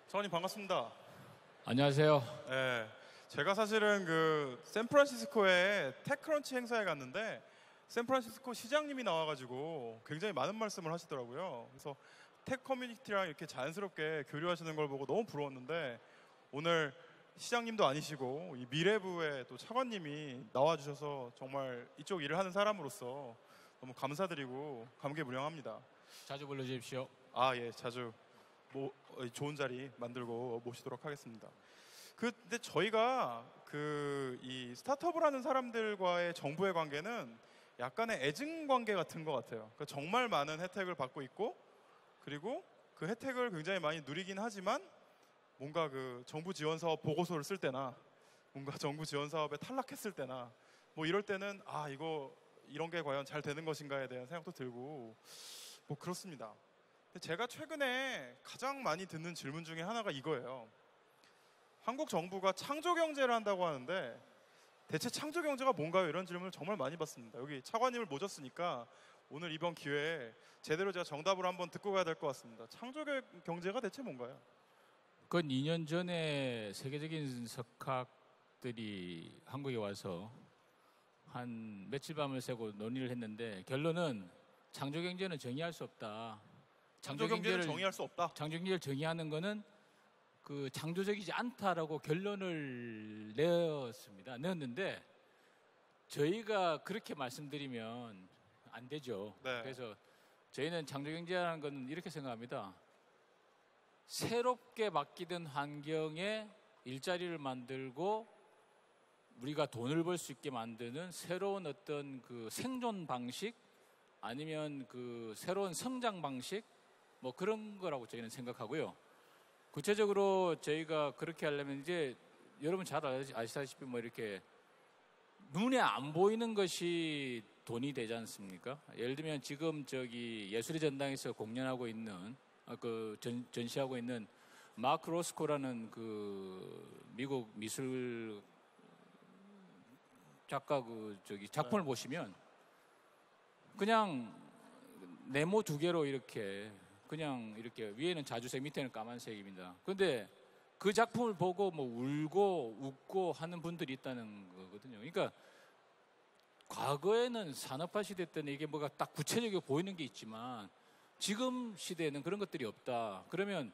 차관님 반갑습니다. 안녕하세요. 네, 제가 사실은 그 샌프란시스코에 테크런치 행사에 갔는데 샌프란시스코 시장님이 나와가지고 굉장히 많은 말씀을 하시더라고요. 그래서 텍 커뮤니티랑 이렇게 자연스럽게 교류하시는 걸 보고 너무 부러웠는데 오늘 시장님도 아니시고 이 미래부의 또 차관님이 나와주셔서 정말 이쪽 일을 하는 사람으로서 너무 감사드리고 감개무량합니다. 자주 불러주십시오. 예, 자주 좋은 자리 만들고 모시도록 하겠습니다. 근데 저희가 이 스타트업을 하는 사람들과의 정부의 관계는 약간의 애증 관계 같은 것 같아요. 그러니까 정말 많은 혜택을 받고 있고 그리고 그 혜택을 굉장히 많이 누리긴 하지만 뭔가 그 정부 지원 사업 보고서를 쓸 때나 뭔가 정부 지원 사업에 탈락했을 때나 뭐 이럴 때는 이런 게 과연 잘 되는 것인가에 대한 생각도 들고 뭐 그렇습니다. 제가 최근에 가장 많이 듣는 질문 중에 하나가 이거예요. 한국 정부가 창조경제를 한다고 하는데 대체 창조경제가 뭔가요? 이런 질문을 정말 많이 받습니다. 여기 차관님을 모셨으니까 오늘 이번 기회에 제대로 제가 정답을 한번 듣고 가야 될 것 같습니다. 창조경제가 대체 뭔가요? 그 2년 전에 세계적인 석학들이 한국에 와서 한 며칠 밤을 새고 논의를 했는데 결론은 창조경제는 정의할 수 없다. 창조경제를 정의할 수 없다. 창조경제를 정의하는 거는 그 창조적이지 않다라고 결론을 내었는데 저희가 그렇게 말씀드리면 안 되죠. 네. 그래서 저희는 창조경제라는 건 이렇게 생각합니다. 새롭게 바뀌던 환경에 일자리를 만들고 우리가 돈을 벌 수 있게 만드는 새로운 어떤 그 생존 방식 아니면 그 새로운 성장 방식 뭐 그런 거라고 저희는 생각하고요. 구체적으로 저희가 그렇게 하려면 이제 여러분 잘 아시다시피 뭐 이렇게 눈에 안 보이는 것이 돈이 되지 않습니까? 예를 들면 지금 예술의 전당에서 공연하고 있는 전시하고 있는 마크 로스코라는 그 미국 미술 작가 작품을 보시면 그냥 네모 두 개로 이렇게 위에는 자주색 밑에는 까만색입니다. 그런데 그 작품을 보고 뭐 울고 웃고 하는 분들이 있다는 거거든요. 그러니까 과거에는 산업화 시대 때는 이게 뭐가 딱 구체적으로 보이는 게 있지만 지금 시대에는 그런 것들이 없다. 그러면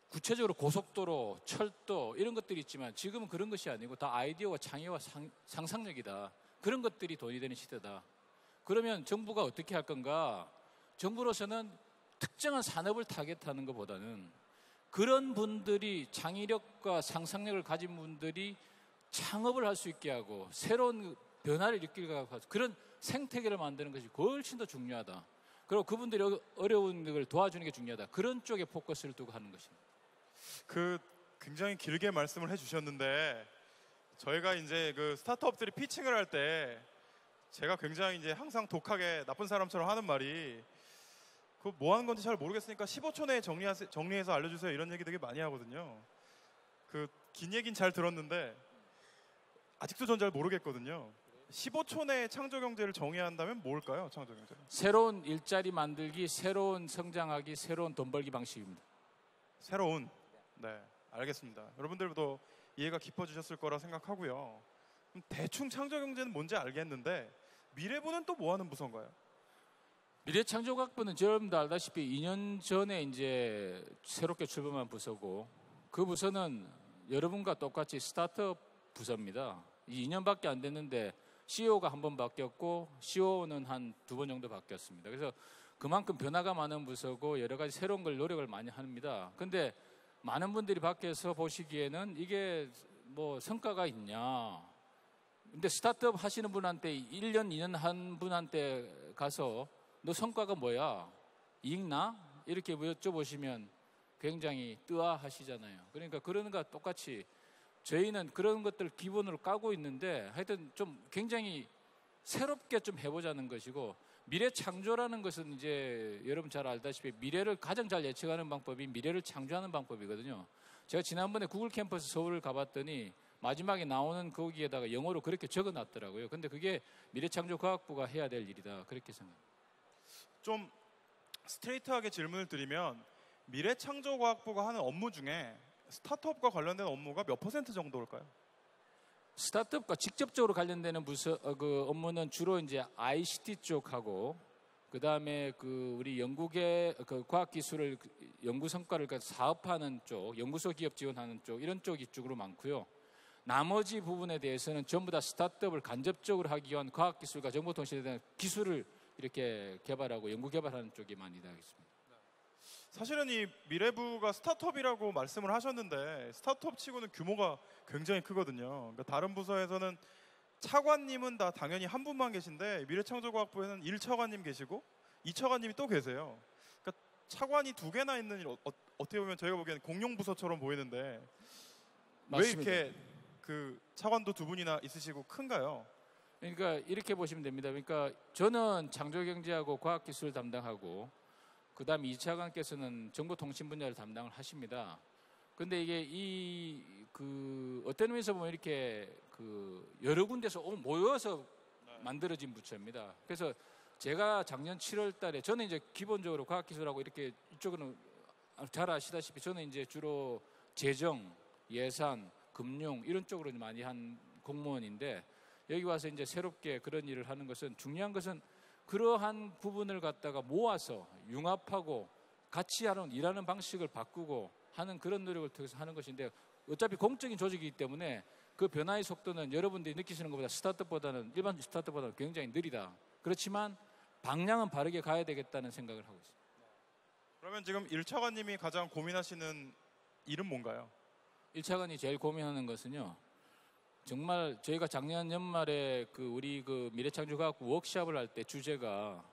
구체적으로 고속도로, 철도 이런 것들이 있지만 지금은 그런 것이 아니고 다 아이디어와 창의와 상상력이다. 그런 것들이 돈이 되는 시대다. 그러면 정부가 어떻게 할 건가? 정부로서는 특정한 산업을 타겟하는 것보다는 그런 분들이 창의력과 상상력을 가진 분들이 창업을 할 수 있게 하고 새로운 변화를 일으키게 하고 그런 생태계를 만드는 것이 훨씬 더 중요하다. 그리고 그분들이 어려운 걸 도와주는 게 중요하다. 그런 쪽에 포커스를 두고 하는 것입니다. 굉장히 길게 말씀을 해주셨는데 저희가 이제 그 스타트업들이 피칭을 할 때 제가 굉장히 이제 항상 독하게 나쁜 사람처럼 하는 말이 뭐 하는 건지 잘 모르겠으니까 15초 내에 정리해서 알려주세요. 이런 얘기 되게 많이 하거든요. 긴 얘기는 잘 들었는데 아직도 전 잘 모르겠거든요. 15초 내에 창조경제를 정의해야 한다면 뭘까요? 창조경제는? 새로운 일자리 만들기, 새로운 성장하기, 새로운 돈 벌기 방식입니다. 새로운? 네, 알겠습니다. 여러분들도 이해가 깊어지셨을 거라 생각하고요. 그럼 대충 창조경제는 뭔지 알겠는데 미래부는 또 뭐 하는 부서인가요? 미래창조학부는 여러분도 알다시피 2년 전에 이제 새롭게 출범한 부서고 그 부서는 여러분과 똑같이 스타트업 부서입니다. 2년밖에 안 됐는데 CEO가 한 번 바뀌었고 COO는 한 2번 정도 바뀌었습니다. 그래서 그만큼 변화가 많은 부서고 여러 가지 새로운 걸 노력을 많이 합니다. 근데 많은 분들이 밖에서 보시기에는 이게 뭐 성과가 있냐. 근데 스타트업 하시는 분한테 1년, 2년 한 분한테 가서 너 성과가 뭐야? 이익 나? 이렇게 여쭤보시면 굉장히 뜨아하시잖아요. 그러니까 그런 거와 똑같이 저희는 그런 것들 기본으로 까고 있는데 하여튼 좀 굉장히 새롭게 좀 해보자는 것이고 미래 창조라는 것은 이제 여러분 잘 알다시피 미래를 가장 잘 예측하는 방법이 미래를 창조하는 방법이거든요. 제가 지난번에 구글 캠퍼스 서울을 가봤더니 마지막에 나오는 거기에다가 영어로 그렇게 적어놨더라고요. 근데 그게 미래창조과학부가 해야 될 일이다. 그렇게 생각합니다. 좀 스트레이트하게 질문을 드리면 미래창조과학부가 하는 업무 중에 스타트업과 관련된 업무가 몇 퍼센트 정도일까요? 스타트업과 직접적으로 관련되는 그 업무는 주로 이제 ICT 쪽하고 그 다음에 그 우리 연구계 그 과학기술을 연구 성과를 사업하는 쪽, 연구소 기업 지원하는 쪽 이런 쪽이 쪽으로 많고요. 나머지 부분에 대해서는 전부 다 스타트업을 간접적으로 하기 위한 과학기술과 정보통신에 대한 기술을 이렇게 개발하고 연구 개발하는 쪽이 많이 되겠습니다. 사실은 이 미래부가 스타트업이라고 말씀을 하셨는데 스타트업 치고는 규모가 굉장히 크거든요. 그러니까 다른 부서에서는 차관님은 다 당연히 한 분만 계신데 미래창조과학부에는 1차관님 계시고 2차관님이 또 계세요. 그러니까 차관이 2개나 있는 일 어떻게 보면 저희가 보기에는 공룡부서처럼 보이는데 맞습니다. 왜 이렇게 그 차관도 2분이나 있으시고 큰가요? 그러니까 이렇게 보시면 됩니다. 그러니까 저는 창조경제하고 과학기술 담당하고 그 다음 2차관께서는 정보통신 분야를 담당을 하십니다. 근데 이게 어떤 의미에서 보면 이렇게 여러 군데서 모여서 만들어진 부처입니다. 그래서 제가 작년 7월 달에 저는 이제 기본적으로 과학기술하고 이렇게 이쪽은 잘 아시다시피 저는 이제 주로 재정, 예산, 금융 이런 쪽으로 많이 한 공무원인데 여기 와서 이제 새롭게 그런 일을 하는 것은 중요한 것은 그러한 부분을 갖다가 모아서 융합하고 같이 일하는 방식을 바꾸고 하는 그런 노력을 통해서 하는 것인데 어차피 공적인 조직이기 때문에 그 변화의 속도는 여러분들이 느끼시는 것보다 일반 스타트업보다는 굉장히 느리다. 그렇지만 방향은 바르게 가야 되겠다는 생각을 하고 있습니다. 그러면 지금 1차관님이 가장 고민하시는 일은 뭔가요? 1차관이 제일 고민하는 것은요. 정말 저희가 작년 연말에 우리 미래창조과학부 워크숍을 할 때 주제가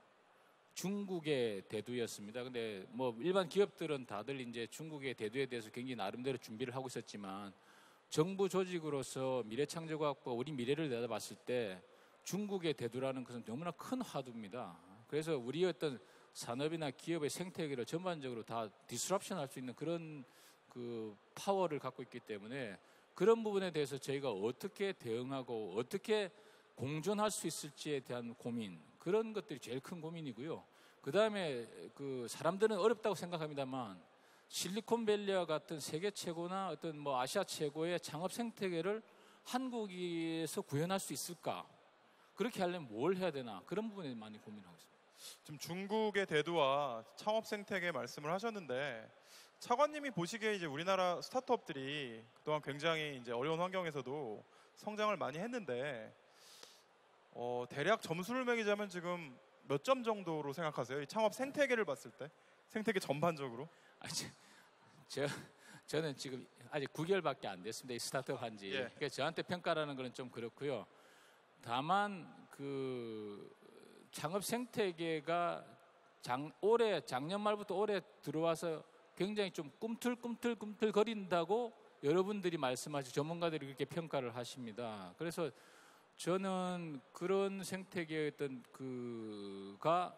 중국의 대두였습니다. 근데 뭐 일반 기업들은 다들 이제 중국의 대두에 대해서 굉장히 나름대로 준비를 하고 있었지만 정부 조직으로서 미래창조과학부가 우리 미래를 내다봤을 때 중국의 대두라는 것은 너무나 큰 화두입니다. 그래서 우리 어떤 산업이나 기업의 생태계를 전반적으로 다 디스럽션 할 수 있는 그런 파워를 갖고 있기 때문에 그런 부분에 대해서 저희가 어떻게 대응하고 어떻게 공존할 수 있을지에 대한 고민, 그런 것들이 제일 큰 고민이고요. 그 다음에 사람들은 어렵다고 생각합니다만 실리콘밸리와 같은 세계 최고나 어떤 뭐 아시아 최고의 창업 생태계를 한국에서 구현할 수 있을까? 그렇게 하려면 뭘 해야 되나? 그런 부분에 많이 고민하고 있습니다. 지금 중국의 대두와 창업 생태계 말씀을 하셨는데 차관님이 보시기에 이제 우리나라 스타트업들이 그동안 굉장히 이제 어려운 환경에서도 성장을 많이 했는데 대략 점수를 매기자면 지금 몇 점 정도로 생각하세요? 이 창업 생태계를 봤을 때 생태계 전반적으로? 저는 지금 아직 9개월밖에 안 됐습니다. 이 스타트업 한지. 예. 그러니까 저한테 평가라는 것은 좀 그렇고요. 다만 창업 생태계가 작년 말부터 올해 들어와서 굉장히 좀 꿈틀꿈틀 거린다고 여러분들이 말씀하시고 전문가들이 그렇게 평가를 하십니다. 그래서 저는 그런 생태계의 어떤 가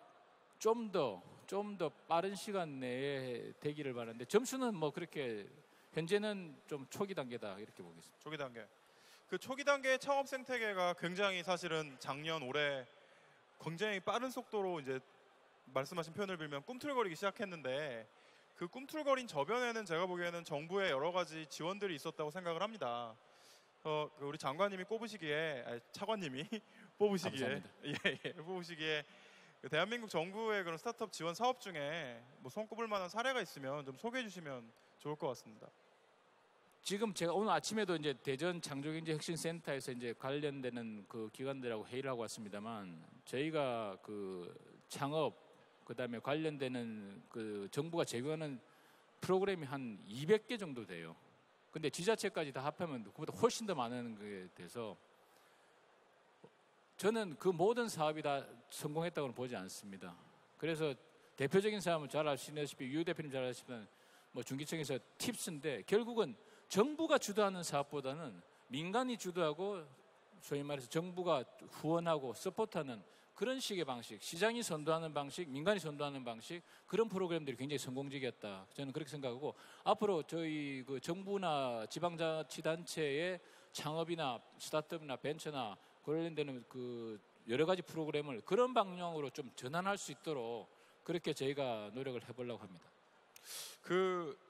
좀 더 빠른 시간 내에 되기를 바라는데 점수는 뭐 그렇게 현재는 좀 초기 단계다 이렇게 보겠습니다. 초기 단계. 그 초기 단계의 창업 생태계가 굉장히 사실은 작년 올해 굉장히 빠른 속도로 이제 말씀하신 표현을 빌면 꿈틀거리기 시작했는데 그 꿈틀거린 저변에는 제가 보기에는 정부의 여러 가지 지원들이 있었다고 생각을 합니다. 우리 장관님이 차관님이 뽑으시기에 뽑으시기에 대한민국 정부의 그런 스타트업 지원 사업 중에 뭐 손꼽을 만한 사례가 있으면 좀 소개해 주시면 좋을 것 같습니다. 지금 제가 오늘 아침에도 이제 대전 창조경제혁신센터에서 이제 관련되는 기관들하고 회의를 하고 왔습니다만 저희가 창업 그다음에 관련되는 정부가 제공하는 프로그램이 한 200개 정도 돼요. 근데 지자체까지 다 합하면 그보다 훨씬 더 많은 게 돼서 저는 그 모든 사업이 다 성공했다고는 보지 않습니다. 그래서 대표적인 사람은 잘 아시다시피 유 대표님 잘 아시는 뭐 중기청에서 팁스인데 결국은 정부가 주도하는 사업보다는 민간이 주도하고 소위 말해서 정부가 후원하고 서포트하는 그런 식의 방식, 시장이 선도하는 방식, 민간이 선도하는 방식 그런 프로그램들이 굉장히 성공적이었다. 저는 그렇게 생각하고 앞으로 저희 정부나 지방자치단체의 창업이나 스타트업이나 벤처나 관련되는 여러 가지 프로그램을 그런 방향으로 좀 전환할 수 있도록 그렇게 저희가 노력을 해보려고 합니다.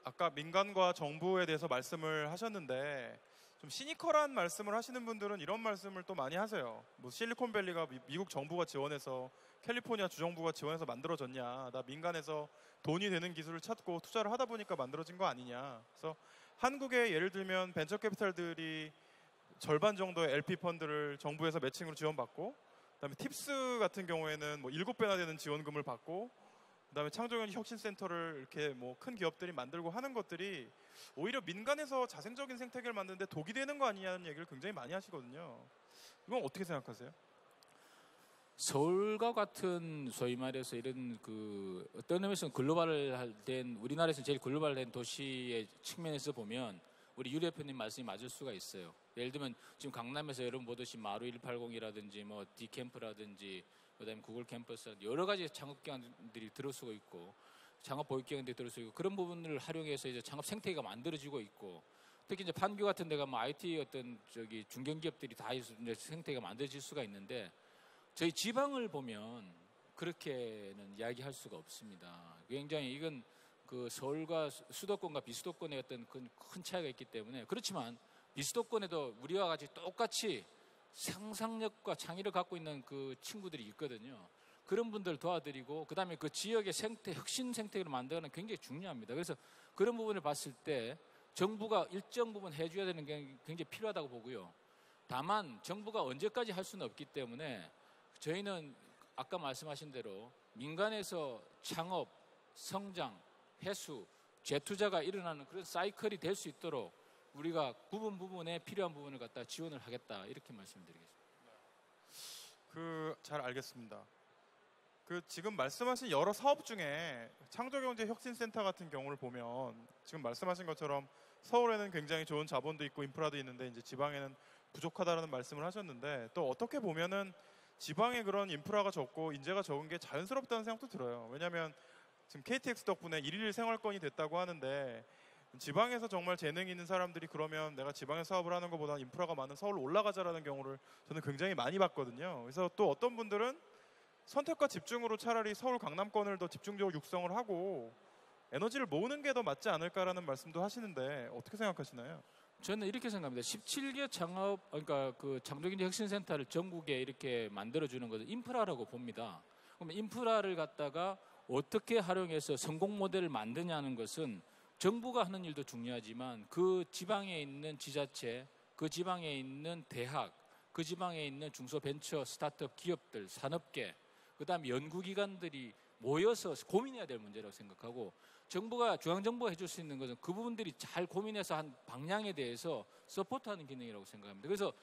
아까 민간과 정부에 대해서 말씀을 하셨는데 좀 시니컬한 말씀을 하시는 분들은 이런 말씀을 또 많이 하세요. 뭐 실리콘밸리가 미국 정부가 지원해서 캘리포니아 주정부가 지원해서 만들어졌냐. 나 민간에서 돈이 되는 기술을 찾고 투자를 하다 보니까 만들어진 거 아니냐. 그래서 한국에 예를 들면 벤처 캐피탈들이 절반 정도의 LP 펀드를 정부에서 매칭으로 지원받고, 그다음에 팁스 같은 경우에는 뭐 7배나 되는 지원금을 받고, 그다음에 창조경제 혁신센터를 이렇게 뭐 큰 기업들이 만들고 하는 것들이 오히려 민간에서 자생적인 생태계를 만드는데 독이 되는 거 아니냐는 얘기를 굉장히 많이 하시거든요. 이건 어떻게 생각하세요? 서울과 같은 소위 말해서 이런 그 어떤 의미에서는 글로벌된, 우리나라에서 제일 글로벌된 도시의 측면에서 보면 우리 유리 대표님 말씀이 맞을 수가 있어요. 예를 들면 지금 강남에서 여러분 보듯이 마루 180이라든지 뭐 D캠프라든지 그다음에 구글 캠퍼스 여러 가지 창업기관들이 들어서고 있고 창업 보육기관들이 들어서고 있고 그런 부분을 활용해서 이제 창업 생태계가 만들어지고 있고 특히 이제 판교 같은 데가 뭐 IT 어떤 저기 중견기업들이 다 이제 생태계가 만들어질 수가 있는데 저희 지방을 보면 그렇게는 이야기할 수가 없습니다. 굉장히 이건 그 서울과 수도권과 비수도권의 어떤 큰 차이가 있기 때문에 그렇지만 비수도권에도 우리와 같이 똑같이 상상력과 창의를 갖고 있는 그 친구들이 있거든요. 그런 분들 도와드리고 그다음에 그 지역의 혁신 생태계를 만드는 게 굉장히 중요합니다. 그래서 그런 부분을 봤을 때 정부가 일정 부분 해줘야 되는 게 굉장히 필요하다고 보고요. 다만 정부가 언제까지 할 수는 없기 때문에 저희는 아까 말씀하신 대로 민간에서 창업, 성장, 회수, 재투자가 일어나는 그런 사이클이 될 수 있도록 우리가 부분에 필요한 부분을 갖다 지원을 하겠다 이렇게 말씀드리겠습니다. 잘 알겠습니다. 지금 말씀하신 여러 사업 중에 창조경제혁신센터 같은 경우를 보면 지금 말씀하신 것처럼 서울에는 굉장히 좋은 자본도 있고 인프라도 있는데 이제 지방에는 부족하다는 말씀을 하셨는데 또 어떻게 보면은 지방에 그런 인프라가 적고 인재가 적은 게 자연스럽다는 생각도 들어요. 왜냐하면 지금 KTX 덕분에 일일 생활권이 됐다고 하는데 지방에서 정말 재능이 있는 사람들이 그러면 내가 지방에 사업을 하는 것보다 인프라가 많은 서울로 올라가자라는 경우를 저는 굉장히 많이 봤거든요. 그래서 또 어떤 분들은 선택과 집중으로 차라리 서울 강남권을 더 집중적으로 육성을 하고 에너지를 모으는 게 더 맞지 않을까라는 말씀도 하시는데 어떻게 생각하시나요? 저는 이렇게 생각합니다. 17개 그러니까 그 창조경제 혁신센터를 전국에 이렇게 만들어주는 것은 인프라라고 봅니다. 그러면 인프라를 갖다가 어떻게 활용해서 성공 모델을 만드냐는 것은 정부가 하는 일도 중요하지만 그 지방에 있는 지자체, 그 지방에 있는 대학, 그 지방에 있는 중소벤처 스타트업 기업들, 산업계, 그다음에 연구기관들이 모여서 고민해야 될 문제라고 생각하고 중앙정부가 해줄 수 있는 것은 그 부분들이 잘 고민해서 한 방향에 대해서 서포트하는 기능이라고 생각합니다. 그래서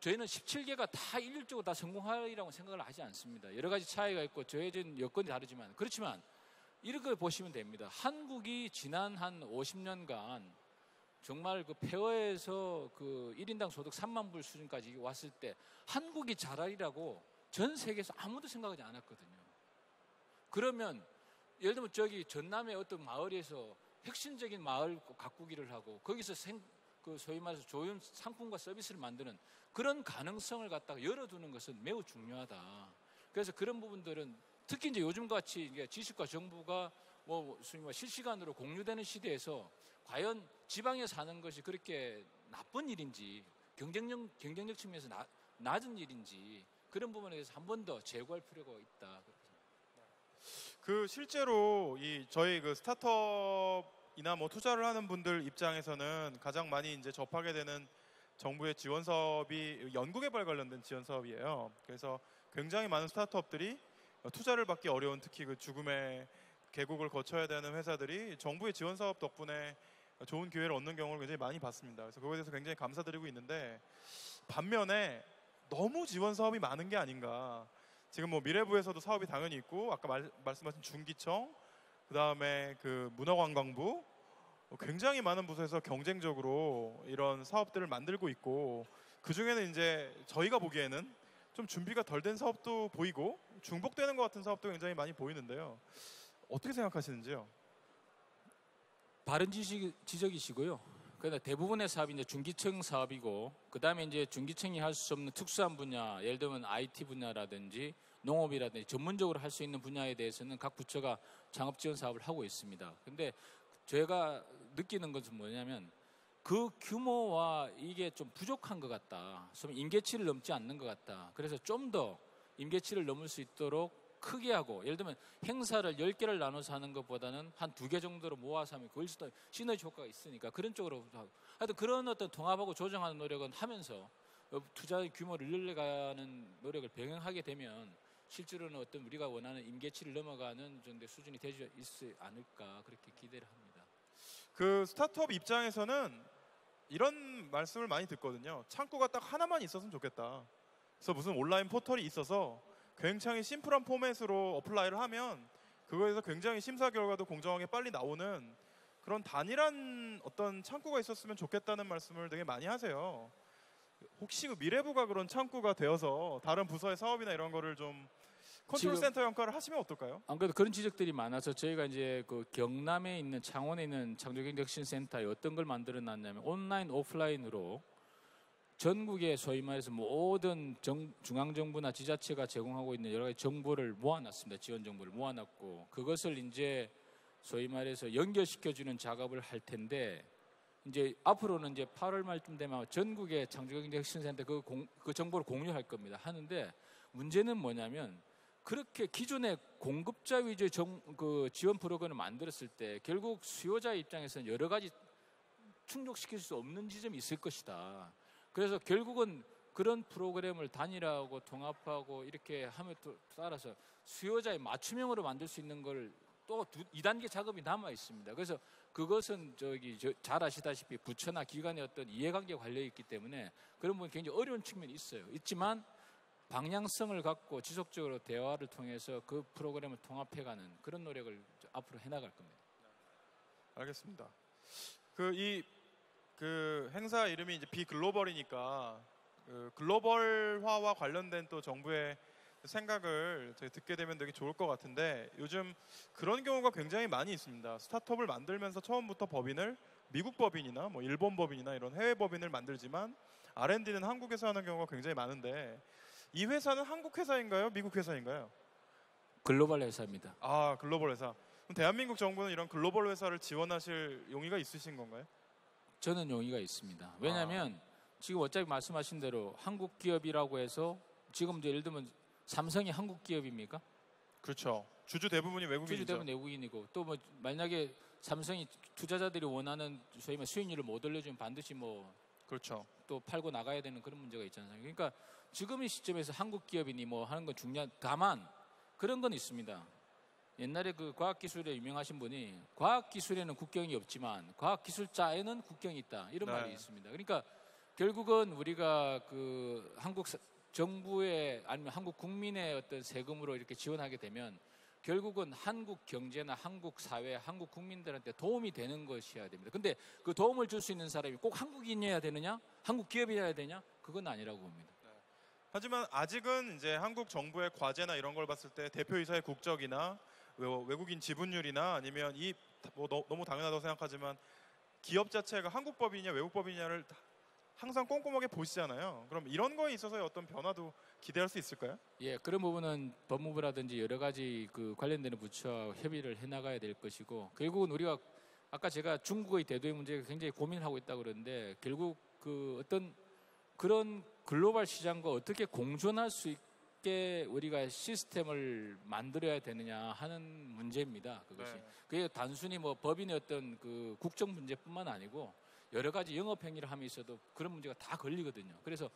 저희는 17개가 다 일률적으로 다 성공하리라고 생각을 하지 않습니다. 여러 가지 차이가 있고 정해진 여건이 다르지만 그렇지만 이렇게 보시면 됩니다. 한국이 지난 한 50년간 정말 그 폐허에서 그 1인당 소득 3만 불 수준까지 왔을 때 한국이 잘하리라고 전 세계에서 아무도 생각하지 않았거든요. 그러면 예를 들면 저기 전남의 어떤 마을에서 혁신적인 마을 가꾸기를 하고 거기서 그 소위 말해서 좋은 상품과 서비스를 만드는 그런 가능성을 갖다가 열어두는 것은 매우 중요하다. 그래서 그런 부분들은 특히 이제 요즘같이 지식과 정부가 뭐 실시간으로 공유되는 시대에서 과연 지방에 사는 것이 그렇게 나쁜 일인지 경쟁력 측면에서 낮은 일인지 그런 부분에 대해서 한 번 더 재고할 필요가 있다. 실제로 저희 스타트업이나 뭐 투자를 하는 분들 입장에서는 가장 많이 이제 접하게 되는 정부의 지원 사업이 연구개발 관련된 지원 사업이에요. 그래서 굉장히 많은 스타트업들이 투자를 받기 어려운 특히 그 죽음의 계곡을 거쳐야 되는 회사들이 정부의 지원 사업 덕분에 좋은 기회를 얻는 경우를 굉장히 많이 봤습니다. 그래서 그거에 대해서 굉장히 감사드리고 있는데 반면에 너무 지원 사업이 많은 게 아닌가. 지금 뭐 미래부에서도 사업이 당연히 있고 아까 말씀하신 중기청, 그다음에 그 문화관광부 굉장히 많은 부서에서 경쟁적으로 이런 사업들을 만들고 있고 그 중에는 이제 저희가 보기에는 좀 준비가 덜 된 사업도 보이고 중복되는 것 같은 사업도 굉장히 많이 보이는데요. 어떻게 생각하시는지요? 바른 지적이시고요. 그러나 대부분의 사업이 이제 중기청 사업이고, 그 다음에 이제 중기청이 할 수 없는 특수한 분야, 예를 들면 IT 분야라든지 농업이라든지 전문적으로 할 수 있는 분야에 대해서는 각 부처가 창업 지원 사업을 하고 있습니다. 근데 제가 느끼는 것은 뭐냐면 그 규모와 이게 좀 부족한 것 같다. 좀 임계치를 넘지 않는 것 같다. 그래서 좀 더 임계치를 넘을 수 있도록 크게 하고, 예를 들면 행사를 10개를 나눠서 하는 것보다는 한 2개 정도로 모아서 하면 거기서 또 시너지 효과가 있으니까 그런 쪽으로 하고, 하여튼 그런 어떤 통합하고 조정하는 노력은 하면서 투자의 규모를 늘려가는 노력을 병행하게 되면 실제로는 어떤 우리가 원하는 임계치를 넘어가는 정도의 수준이 되지 있지 않을까, 그렇게 기대를 합니다. 그 스타트업 입장에서는 이런 말씀을 많이 듣거든요. 창구가 딱 하나만 있었으면 좋겠다. 그래서 무슨 온라인 포털이 있어서 굉장히 심플한 포맷으로 어플라이를 하면 그거에서 굉장히 심사 결과도 공정하게 빨리 나오는 그런 단일한 어떤 창구가 있었으면 좋겠다는 말씀을 되게 많이 하세요. 혹시 그 미래부가 그런 창구가 되어서 다른 부서의 사업이나 이런 거를 좀 컨트롤 센터 역할을 하시면 어떨까요? 안 그래도 그런 지적들이 많아서 저희가 이제 그 경남에 있는 창원에 있는 창조경제혁신센터에 어떤 걸 만들어 놨냐면 온라인 오프라인으로 전국에 소위 말해서 모든 중앙정부나 지자체가 제공하고 있는 여러 가지 정보를 모아놨습니다. 지원 정보를 모아놨고 그것을 이제 소위 말해서 연결시켜주는 작업을 할 텐데, 이제 앞으로는 이제 8월 말쯤 되면 전국의 창조경제혁신센터 그 정보를 공유할 겁니다. 하는데 문제는 뭐냐면 그렇게 기존의 공급자 위주의 그 지원 프로그램을 만들었을 때 결국 수요자 입장에서는 여러 가지 충족시킬 수 없는 지점이 있을 것이다. 그래서 결국은 그런 프로그램을 단일화하고 통합하고 이렇게 함에 따라서 수요자의 맞춤형으로 만들 수 있는 걸 또 2단계 작업이 남아 있습니다. 그래서 그것은 잘 아시다시피 부처나 기관의 어떤 이해관계가 관련 있기 때문에 그런 부분 굉장히 어려운 측면이 있지만 방향성을 갖고 지속적으로 대화를 통해서 그 프로그램을 통합해가는 그런 노력을 앞으로 해나갈 겁니다. 알겠습니다. 그 행사 이름이 이제 비글로벌이니까 그 글로벌화와 관련된 또 정부의 생각을 저희 듣게 되면 되게 좋을 것 같은데, 요즘 그런 경우가 굉장히 많이 있습니다. 스타트업을 만들면서 처음부터 법인을 미국 법인이나 뭐 일본 법인이나 이런 해외 법인을 만들지만 R&D는 한국에서 하는 경우가 굉장히 많은데, 이 회사는 한국 회사인가요? 미국 회사인가요? 글로벌 회사입니다. 아, 글로벌 회사. 그럼 대한민국 정부는 이런 글로벌 회사를 지원하실 용의가 있으신 건가요? 저는 용의가 있습니다. 왜냐하면 지금 어차피 말씀하신 대로 한국 기업이라고 해서 지금 이제 예를 들면 삼성이 한국 기업입니까? 그렇죠. 주주 대부분이 외국인이죠. 주주 대부분 외국인이고, 또 뭐 만약에 삼성이 투자자들이 원하는 소위 수익률을 못 올려주면 반드시 뭐 그렇죠. 또 팔고 나가야 되는 그런 문제가 있잖아요. 그러니까 지금 이 시점에서 한국 기업이니 뭐 하는 건 중요한, 다만 그런 건 있습니다. 옛날에 그 과학기술에 유명하신 분이 과학기술에는 국경이 없지만 과학기술자에는 국경이 있다, 이런 말이 있습니다. 그러니까 결국은 우리가 그 한국 정부의 아니면 한국 국민의 어떤 세금으로 이렇게 지원하게 되면 결국은 한국 경제나 한국 사회, 한국 국민들한테 도움이 되는 것이어야 됩니다. 근데 그 도움을 줄 수 있는 사람이 꼭 한국인이어야 되느냐, 한국 기업이어야 되냐, 그건 아니라고 봅니다. 하지만 아직은 이제 한국 정부의 과제나 이런 걸 봤을 때 대표이사의 국적이나 외국인 지분율이나 아니면 너무 당연하다고 생각하지만 기업 자체가 한국 법인이냐 외국 법인이냐를 항상 꼼꼼하게 보시잖아요. 그럼 이런 거에 있어서의 어떤 변화도 기대할 수 있을까요? 예, 그런 부분은 법무부라든지 여러 가지 그 관련되는 부처와 협의를 해나가야 될 것이고, 결국은 우리가 아까 제가 중국의 대도의 문제가 굉장히 고민하고 있다고 그러는데, 결국 그 어떤 그런 글로벌 시장과 어떻게 공존할 수 있게 우리가 시스템을 만들어야 되느냐 하는 문제입니다. 그것이. 그게 단순히 뭐 법인의 어떤 그 국정 문제뿐만 아니고 여러 가지 영업 행위를 함에 있어도 그런 문제가 다 걸리거든요. 그래서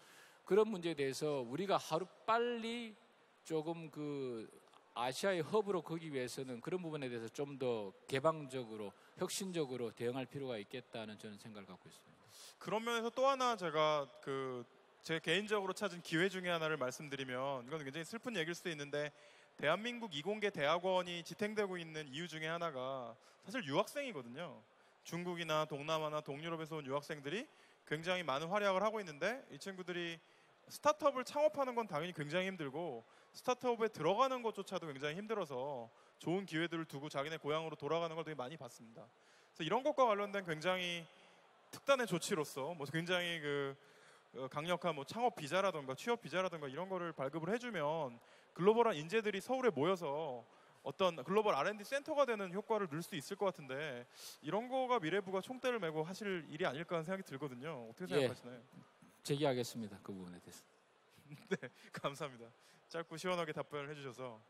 그런 문제에 대해서 우리가 하루 빨리 조금 그 아시아의 허브로 거기 위해서는 그런 부분에 대해서 좀 더 개방적으로 혁신적으로 대응할 필요가 있겠다는 저는 생각을 갖고 있습니다. 그런 면에서 또 하나 제가 제 개인적으로 찾은 기회 중에 하나를 말씀드리면, 이건 굉장히 슬픈 얘기일 수도 있는데, 대한민국 이공계 대학원이 지탱되고 있는 이유 중에 하나가 사실 유학생이거든요. 중국이나 동남아나 동유럽에서 온 유학생들이 굉장히 많은 활약을 하고 있는데, 이 친구들이 스타트업을 창업하는 건 당연히 굉장히 힘들고 스타트업에 들어가는 것조차도 굉장히 힘들어서 좋은 기회들을 두고 자기네 고향으로 돌아가는 걸 되게 많이 봤습니다. 그래서 이런 것과 관련된 굉장히 특단의 조치로서 뭐 굉장히 강력한 뭐 창업 비자라든가 취업 비자라든가 이런 거를 발급을 해주면 글로벌한 인재들이 서울에 모여서 어떤 글로벌 R&D 센터가 되는 효과를 낼 수 있을 것 같은데 이런 거가 미래부가 총대를 메고 하실 일이 아닐까 하는 생각이 들거든요. 어떻게 생각하시나요? 제기하겠습니다. 그 부분에 대해서. 네, 감사합니다. 짧고 시원하게 답변을 해주셔서.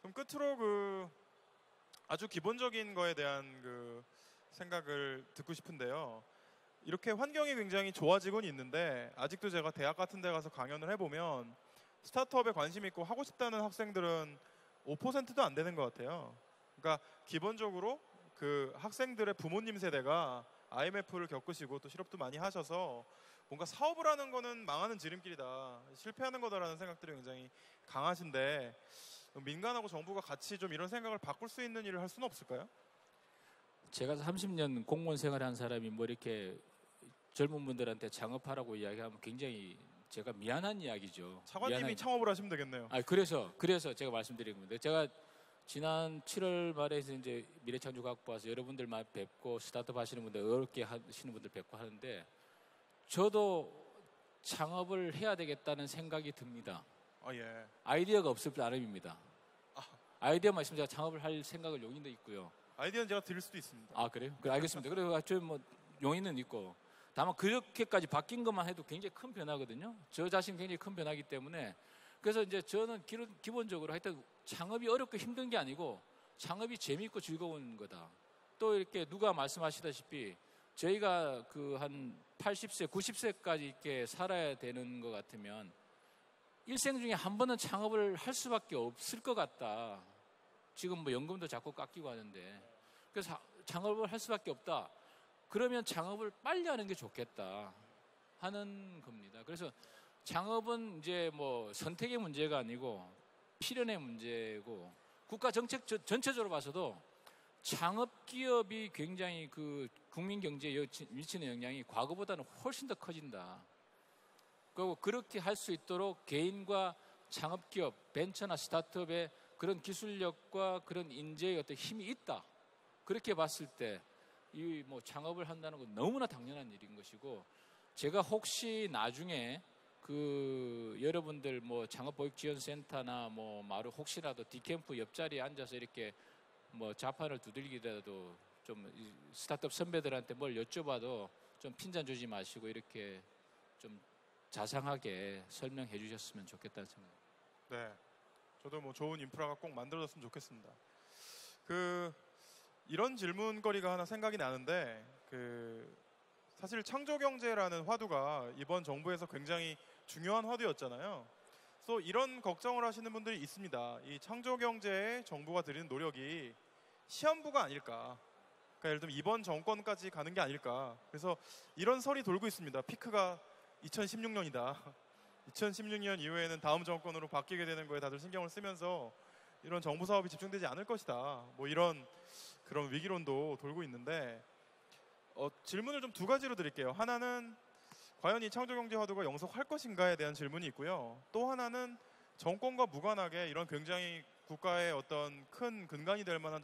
그럼 끝으로 그 아주 기본적인 거에 대한 그 생각을 듣고 싶은데요. 이렇게 환경이 굉장히 좋아지곤 있는데 아직도 제가 대학 같은 데 가서 강연을 해보면 스타트업에 관심 있고 하고 싶다는 학생들은 5%도 안 되는 것 같아요. 그러니까 기본적으로 그 학생들의 부모님 세대가 IMF를 겪으시고 또 실업도 많이 하셔서 뭔가 사업을 하는 거는 망하는 지름길이다, 실패하는 거다라는 생각들이 굉장히 강하신데 민간하고 정부가 같이 좀 이런 생각을 바꿀 수 있는 일을 할 수는 없을까요? 제가 30년 공무원 생활한 사람이 뭐 이렇게 젊은 분들한테 창업하라고 이야기하면 굉장히 제가 미안한 이야기죠. 차관님이 창업을 하시면 되겠네요. 그래서 제가 말씀드린 겁니다. 제가 지난 7월 말에서 이제 미래창조과학부 와서 여러분들만 뵙고 스타트업 하시는 분들, 어렵게 하시는 분들 뵙고 하는데 저도 창업을 해야 되겠다는 생각이 듭니다. 예. 아이디어가 없을 나름입니다. 아이디어만 있으면 제가 창업을 할 생각을 용인도 있고요. 아이디어는 제가 드릴 수도 있습니다. 그래요? 그래, 알겠습니다. 그래서 좀 용인은 있고. 다만 그렇게까지 바뀐 것만 해도 굉장히 큰 변화거든요. 저 자신 굉장히 큰 변화이기 때문에 그래서 이제 저는 기본적으로 하여튼 창업이 어렵고 힘든 게 아니고 창업이 재미있고 즐거운 거다. 또 이렇게 누가 말씀하시다시피 저희가 그 한 80세, 90세까지 이렇게 살아야 되는 것 같으면 일생 중에 한 번은 창업을 할 수밖에 없을 것 같다. 지금 뭐 연금도 자꾸 깎이고 하는데 그래서 창업을 할 수밖에 없다. 그러면 창업을 빨리 하는 게 좋겠다 하는 겁니다. 그래서 창업은 이제 뭐 선택의 문제가 아니고 필연의 문제고 국가 정책 전체적으로 봐서도 창업 기업이 굉장히 그 국민 경제에 미치는 영향이 과거보다는 훨씬 더 커진다. 그리고 그렇게 할 수 있도록 개인과 창업 기업, 벤처나 스타트업의 그런 기술력과 그런 인재의 어떤 힘이 있다. 그렇게 봤을 때 이 뭐 창업을 한다는 건 너무나 당연한 일인 것이고 제가 혹시 나중에 그 여러분들 뭐 창업보육지원센터나 뭐 마루 혹시라도 디캠프 옆자리에 앉아서 이렇게 뭐 자판을 두들기라도 좀 스타트업 선배들한테 뭘 여쭤봐도 좀 핀잔 주지 마시고 이렇게 좀 자상하게 설명해 주셨으면 좋겠다는 생각. 네, 저도 뭐 좋은 인프라가 꼭 만들어졌으면 좋겠습니다. 이런 질문거리가 하나 생각이 나는데 사실 창조경제라는 화두가 이번 정부에서 굉장히 중요한 화두였잖아요. 그래서 이런 걱정을 하시는 분들이 있습니다. 이 창조경제에 정부가 들이는 노력이 시한부가 아닐까. 그러니까 예를 들면 이번 정권까지 가는 게 아닐까. 그래서 이런 설이 돌고 있습니다. 피크가 2016년이다. 2016년 이후에는 다음 정권으로 바뀌게 되는 거에 다들 신경을 쓰면서 이런 정부 사업이 집중되지 않을 것이다. 뭐 이런 그런 위기론도 돌고 있는데 질문을 좀 두 가지로 드릴게요. 하나는 과연 이 창조경제 화두가 영속할 것인가에 대한 질문이 있고요. 또 하나는 정권과 무관하게 이런 굉장히 국가의 어떤 큰 근간이 될 만한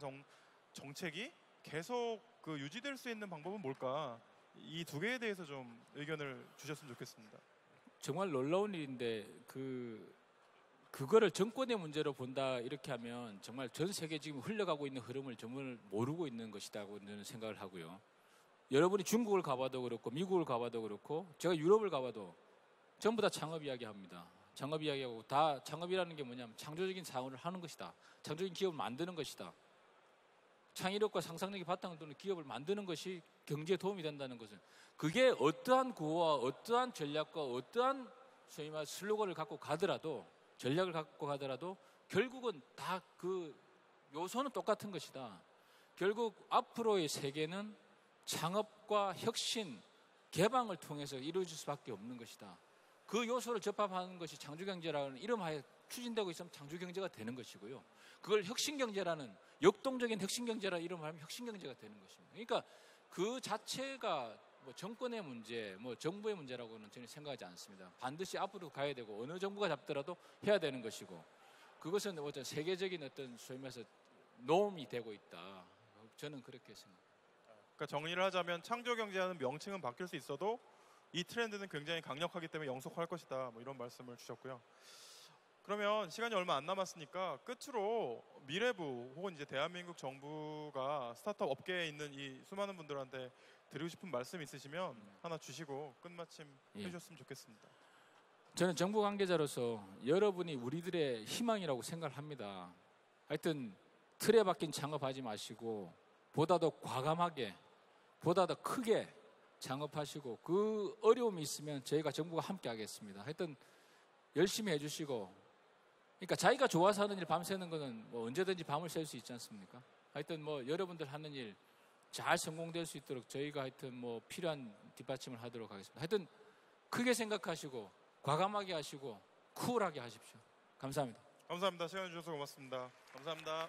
정책이 계속 유지될 수 있는 방법은 뭘까? 이 두 개에 대해서 좀 의견을 주셨으면 좋겠습니다. 정말 놀라운 일인데 그거를 정권의 문제로 본다 이렇게 하면 정말 전 세계 지금 흘러가고 있는 흐름을 정말 모르고 있는 것이라고 저는 생각을 하고요. 여러분이 중국을 가봐도 그렇고 미국을 가봐도 그렇고 제가 유럽을 가봐도 전부 다 창업 이야기합니다. 창업 이야기하고 다 창업이라는 게 뭐냐면 창조적인 사업을 하는 것이다. 창조적인 기업을 만드는 것이다. 창의력과 상상력이 바탕을 두는 기업을 만드는 것이 경제에 도움이 된다는 것은 그게 어떠한 구호와 어떠한 전략과 어떠한 소위 말 슬로건을 갖고 가더라도 전략을 갖고 가더라도 결국은 다 그 요소는 똑같은 것이다. 결국 앞으로의 세계는 창업과 혁신, 개방을 통해서 이루어질 수밖에 없는 것이다. 그 요소를 접합하는 것이 창조경제라는 이름하에 추진되고 있으면 창조경제가 되는 것이고요. 그걸 혁신경제라는 역동적인 혁신경제라는 이름을 하면 혁신경제가 되는 것입니다. 그러니까 그 자체가 뭐 정권의 문제, 뭐 정부의 문제라고는 저는 생각하지 않습니다. 반드시 앞으로 가야 되고 어느 정부가 잡더라도 해야 되는 것이고 그것은 어떤 세계적인 어떤 소위 말해서 노음이 되고 있다. 저는 그렇게 생각합니다. 그러니까 정리를 하자면 창조경제라는 명칭은 바뀔 수 있어도 이 트렌드는 굉장히 강력하기 때문에 영속할 것이다. 뭐 이런 말씀을 주셨고요. 그러면 시간이 얼마 안 남았으니까 끝으로 미래부 혹은 이제 대한민국 정부가 스타트업 업계에 있는 이 수많은 분들한테 드리고 싶은 말씀 있으시면 하나 주시고 끝마침 예. 해주셨으면 좋겠습니다. 저는 정부 관계자로서 여러분이 우리들의 희망이라고 생각을 합니다. 하여튼 틀에 박힌 창업하지 마시고 보다 더 과감하게, 보다 더 크게 창업하시고 그 어려움이 있으면 저희가 정부가 함께 하겠습니다. 하여튼 열심히 해주시고, 그러니까 자기가 좋아서 하는 일 밤새는 거는 뭐 언제든지 밤을 샐 수 있지 않습니까? 하여튼 뭐 여러분들 하는 일 잘 성공될 수 있도록 저희가 하여튼 뭐 필요한 뒷받침을 하도록 하겠습니다. 하여튼 크게 생각하시고 과감하게 하시고 쿨하게 하십시오. 감사합니다. 감사합니다. 시간 주셔서 고맙습니다. 감사합니다.